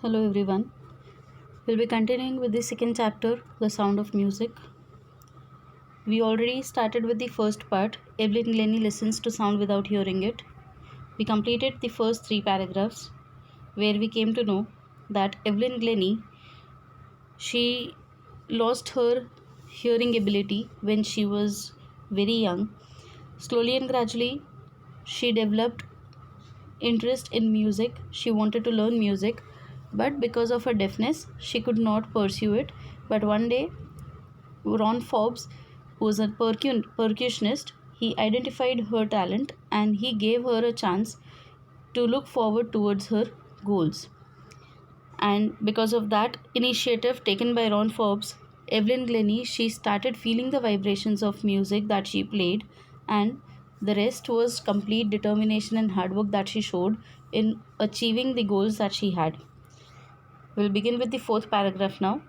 Hello everyone. We'll be continuing with the second chapter, The Sound of Music. We already started with the first part, Evelyn Glennie listens to sound without hearing it. We completed the first three paragraphs where we came to know that Evelyn Glennie, she lost her hearing ability when she was very young. Slowly and gradually, she developed interest in music. She wanted to learn music, but because of her deafness, she could not pursue it. But one day, Ron Forbes, who was a percussionist, he identified her talent and he gave her a chance to look forward towards her goals. And because of that initiative taken by Ron Forbes, Evelyn Glennie, she started feeling the vibrations of music that she played, and the rest was complete determination and hard work that she showed in achieving the goals that she had. We'll begin with the fourth paragraph now.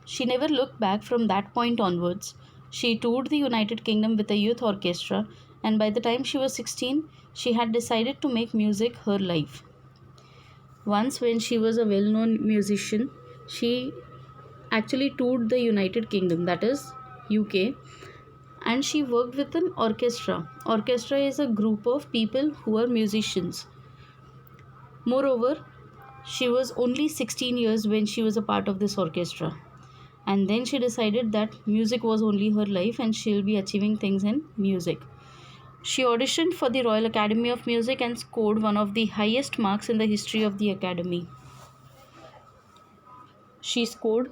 She never looked back from that point onwards. She toured the United Kingdom with a youth orchestra, and by the time she was 16, she had decided to make music her life. Once, when she was a well known musician, she actually toured the United Kingdom, that is, UK, and she worked with an orchestra. Orchestra is a group of people who are musicians. Moreover, she was only 16 years when she was a part of this orchestra. And then she decided that music was only her life and she'll be achieving things in music. She auditioned for the Royal Academy of Music and scored one of the highest marks in the history of the Academy. She scored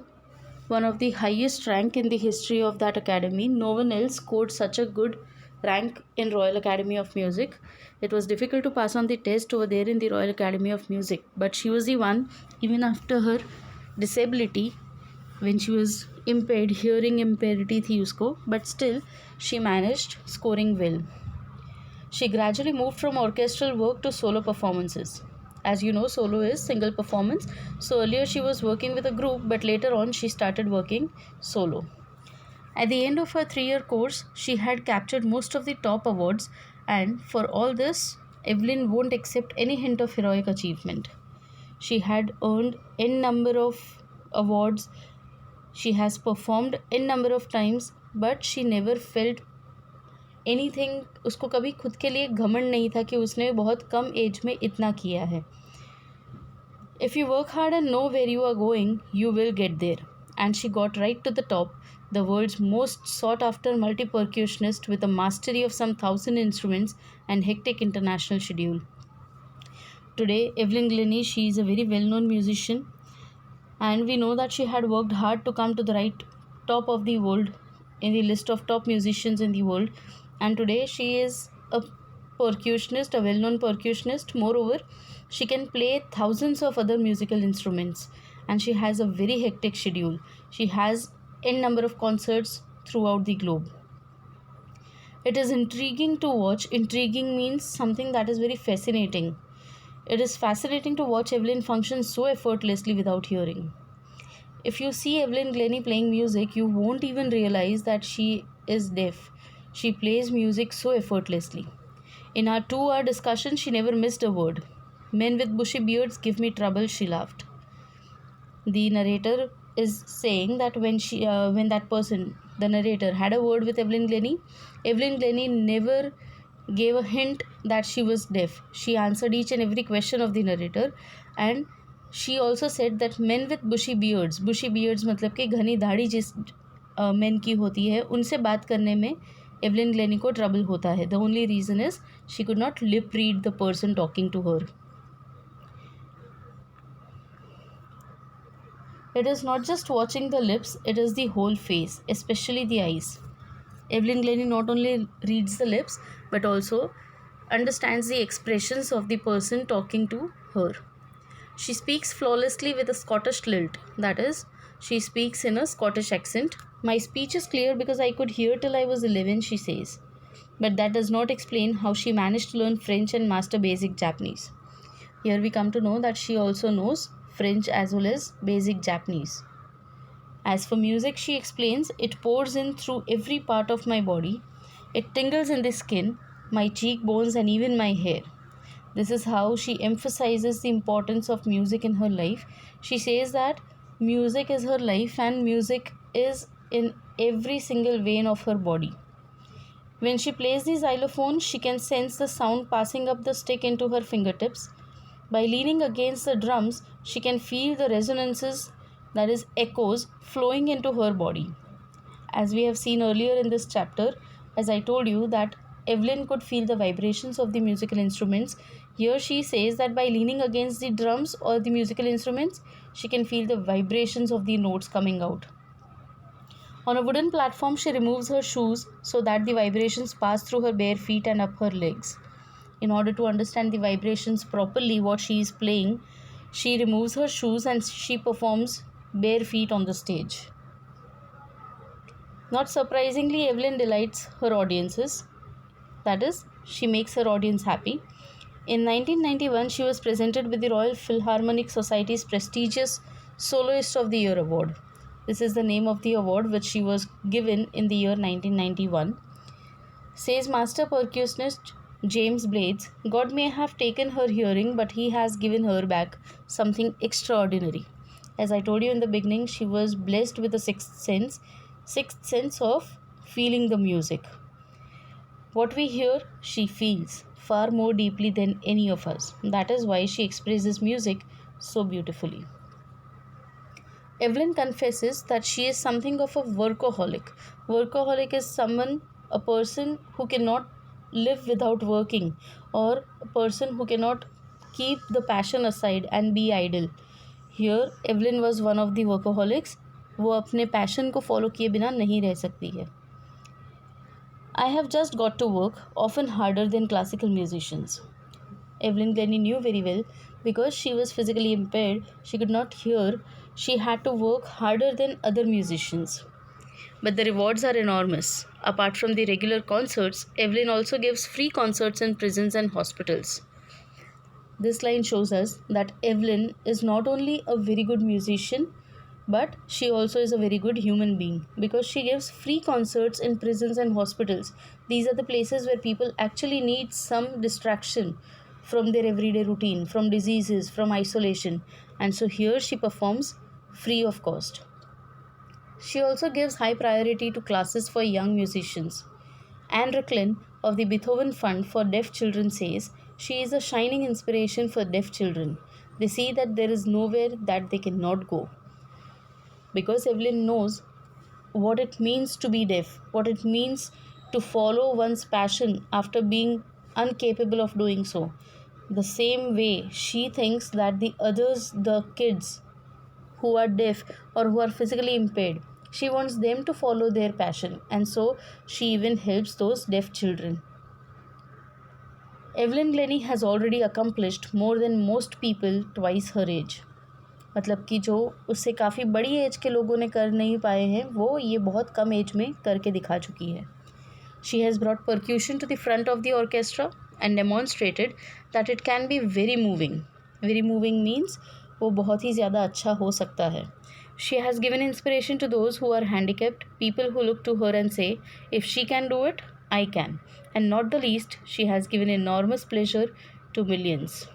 one of the highest rank in the history of that academy. No one else scored such a good rank in Royal Academy of Music. It was difficult to pass on the test over there in the Royal Academy of Music, but she was the one, even after her disability, when she was impaired, hearing impairity थी उसको, but still she managed scoring well. She gradually moved from orchestral work to solo performances. As you know, solo is single performance. So earlier she was working with a group, but later on she started working solo. At the end of her 3-year course, she had captured most of the top awards, and for all this, Evelyn won't accept any hint of heroic achievement. She had earned n number of awards. She has performed n number of times, but she never felt anything. उसको कभी खुद के लिए घमंड नहीं था कि उसने बहुत कम एज में इतना किया है. If you work hard and know where you are going, you will get there. And she got right to the top, the world's most sought after multi percussionist with a mastery of some 1,000 instruments and hectic international schedule. Today, Evelyn Glennie, she is a very well known musician, and we know that she had worked hard to come to the right top of the world in the list of top musicians in the world. And today she is a percussionist, a well-known percussionist. Moreover, she can play thousands of other musical instruments, and she has a very hectic schedule. She has n number of concerts throughout the globe. It is intriguing to watch. Intriguing means something that is very fascinating. It is fascinating to watch Evelyn function so effortlessly without hearing. If you see Evelyn Glennie playing music, you won't even realize that she is deaf. She plays music so effortlessly. In our 2-hour discussion, she never missed a word. Men with bushy beards give me trouble, she laughed. The narrator is saying that when that person, the narrator, had a word with Evelyn Glennie never gave a hint that she was deaf. She answered each and every question of the narrator, and she also said that men with bushy beards मतलब कि घनी दाढ़ी जिस men की होती है, उनसे बात करने में Evelyn Glennie को ट्रबल होता है. The only reason is she could not lip read the person talking to her. It is not just watching the lips, it is the whole face, especially the eyes. Evelyn Glennie not only reads the lips but also understands the expressions of the person talking to her. She speaks flawlessly with a Scottish lilt, that is, she speaks in a Scottish accent. My speech is clear because I could hear till I was 11, she says. But that does not explain how she managed to learn French and master basic Japanese. Here we come to know that she also knows French as well as basic Japanese. As for music, she explains, it pours in through every part of my body. It tingles in the skin, my cheekbones and even my hair. This is how she emphasizes the importance of music in her life. She says that music is her life and music is in every single vein of her body. When she plays the xylophone, she can sense the sound passing up the stick into her fingertips. By leaning against the drums, she can feel the resonances, that is, echoes, flowing into her body. As we have seen earlier in this chapter, as I told you, that Evelyn could feel the vibrations of the musical instruments. Here she says that by leaning against the drums or the musical instruments, she can feel the vibrations of the notes coming out. On a wooden platform, she removes her shoes so that the vibrations pass through her bare feet and up her legs. In order to understand the vibrations properly, what she is playing, she removes her shoes and she performs bare feet on the stage. Not surprisingly, Evelyn delights her audiences. That is, she makes her audience happy. In 1991, she was presented with the Royal Philharmonic Society's prestigious Soloist of the Year award. This is the name of the award which she was given in the year 1991. Says master percussionist James Blades, God may have taken her hearing, but he has given her back something extraordinary. As I told you in the beginning, she was blessed with a sixth sense of feeling the music. What we hear, she feels far more deeply than any of us. That is why she expresses music so beautifully. Evelyn confesses that she is something of a workaholic. Workaholic is a person who cannot live without working, or a person who cannot keep the passion aside and be idle. Here, Evelyn was one of the workaholics. वो अपने passion को follow किए बिना नहीं रह सकती है. I have just got to work, often harder than classical musicians. Evelyn Glennie knew very well, because she was physically impaired, she could not hear, she had to work harder than other musicians. But the rewards are enormous. Apart from the regular concerts, Evelyn also gives free concerts in prisons and hospitals. This line shows us that Evelyn is not only a very good musician, but she also is a very good human being, because she gives free concerts in prisons and hospitals. These are the places where people actually need some distraction from their everyday routine, from diseases, from isolation, and so here she performs free of cost. She also gives high priority to classes for young musicians. Anne Racklin of the Beethoven Fund for Deaf Children says she is a shining inspiration for deaf children. They see that there is nowhere that they cannot go. Because Evelyn knows what it means to be deaf, what it means to follow one's passion after being incapable of doing so. The same way she thinks that the others, the kids who are deaf or who are physically impaired, she wants them to follow their passion, and so she even helps those deaf children. Evelyn Glennie has already accomplished more than most people twice her age. मतलब कि जो उससे काफ़ी बड़ी as के लोगों ने कर नहीं पाए हैं, वो ये बहुत कम एज में करके दिखा चुकी है. She has brought percussion to the front of the orchestra and demonstrated that it can be very moving. Very moving means वो बहुत ही ज़्यादा अच्छा हो सकता है. She has given inspiration to those who are handicapped, people who look to her and say, if she can do it, I can. And not the least, she has given enormous pleasure to millions.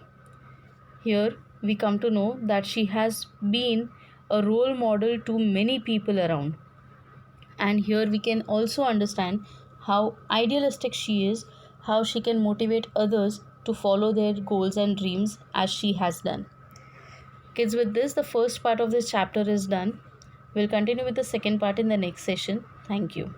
Here, we come to know that she has been a role model to many people around. And here we can also understand how idealistic she is, how she can motivate others to follow their goals and dreams as she has done. Kids, with this, the first part of this chapter is done. We'll continue with the second part in the next session. Thank you.